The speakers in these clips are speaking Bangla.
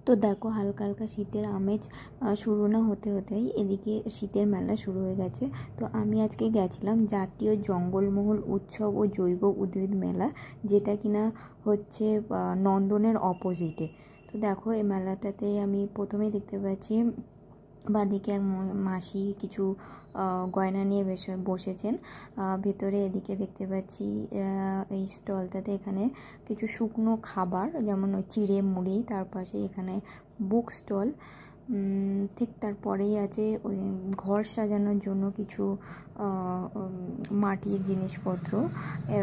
তো দেখো হালকা হালকা শীতের আমেজ শুরু না হতে হতেই এদিকে শীতের মেলা শুরু হয়ে গেছে। তো আমি আজকে গেছিলাম জাতীয় জঙ্গলমহল উৎসব ও জৈব উদ্ভিদ মেলা, যেটা কিনা হচ্ছে নন্দনের অপোজিটে। তো দেখো এই মেলাটাতে আমি প্রথমেই দেখতে পাচ্ছি বাঁদিকে এক মাসি কিছু গয়না নিয়ে বসেছেন। ভেতরে এদিকে দেখতে পাচ্ছি এই স্টলটাতে এখানে কিছু শুকনো খাবার, যেমন ওই চিড়ে মুড়ি, তার পাশে এখানে বুক স্টল। ঠিক তারপরেই আছে ওই ঘর সাজানোর জন্য কিছু মাটির জিনিসপত্র,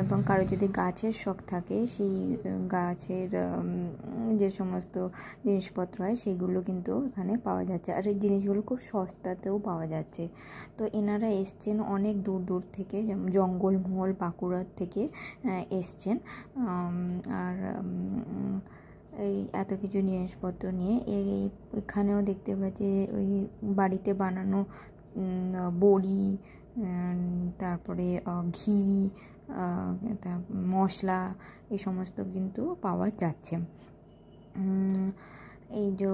এবং কারো যদি গাছের শখ থাকে সেই গাছের যে সমস্ত জিনিসপত্র হয় সেগুলো কিন্তু এখানে পাওয়া যাচ্ছে। আর এই জিনিসগুলো খুব সস্তাতেও পাওয়া যাচ্ছে। তো এনারা এসছেন অনেক দূর দূর থেকে, যেমন জঙ্গলমহল বাঁকুড়ার থেকে এসছেন। আর এই এত কিছু জিনিসপত্র নিয়ে এখানেও দেখতে পাচ্ছি ওই বাড়িতে বানানো বড়ি, তারপরে ঘি, মশলা, এই সমস্ত কিন্তু পাওয়া যাচ্ছে। এই যে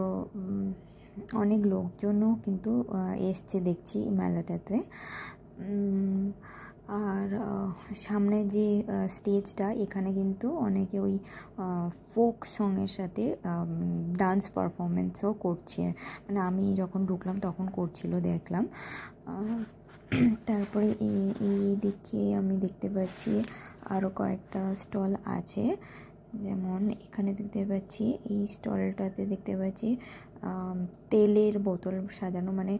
অনেক লোকজনও কিন্তু এসছে দেখছি মেলাটাতে। আর সামনে যে স্টেজটা, এখানে কিন্তু অনেকে ওই ফোক সঙের সাথে ডান্স পারফরমেন্সও করছে, মানে আমি যখন ঢুকলাম তখন করছিল দেখলাম। তারপরে এই দিকে আমি দেখতে পাচ্ছি আরও কয়েকটা স্টল আছে, যেমন এখানে দেখতে পাচ্ছি এই স্টলটাতে দেখতে পাচ্ছি তেলের বোতল সাজানো, মানে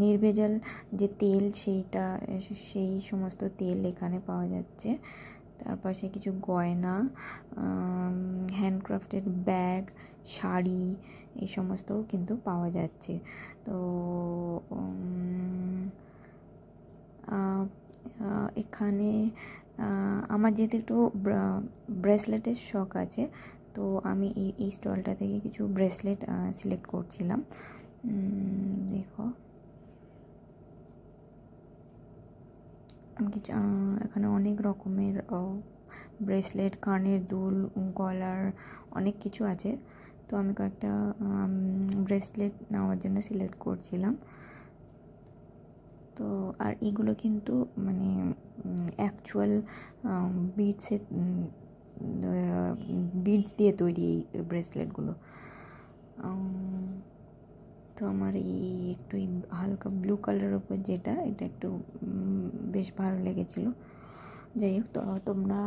নির্ভেজাল যে তেল সেই সমস্ত তেল এখানে পাওয়া যাচ্ছে। তার পাশে কিছু গয়না, হ্যান্ডক্রাফটেড ব্যাগ, শাড়ি, এই সমস্তও কিন্তু পাওয়া যাচ্ছে। তো এখানে আমার যেহেতু একটু ব্রেসলেটের শখ আছে, তো আমি এই স্টলটা থেকে কিছু ব্রেসলেট সিলেক্ট করছিলাম। দেখো কিছু এখানে অনেক রকমের ব্রেসলেট, কানের দুল, গলার অনেক কিছু আছে। তো আমি কয়েকটা ব্রেসলেট নেওয়ার জন্য সিলেক্ট করছিলাম। তো আর এগুলো কিন্তু মানে অ্যাকচুয়াল বিডস দিয়ে তৈরি এই ব্রেসলেটগুলো। তো আমার এই একটু হালকা ব্লু কালারের উপর যেটা, এটা একটু বেশ ভালো লেগেছিলো। যাই হোক, তো তোমরা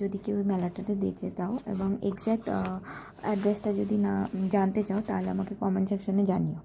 যদি কেউ মেলাটাতে দিতে চাও এবং এক্স্যাক্ট অ্যাড্রেসটা যদি না জানতে চাও, তাহলে আমাকে কমেন্ট সেকশানে জানিও।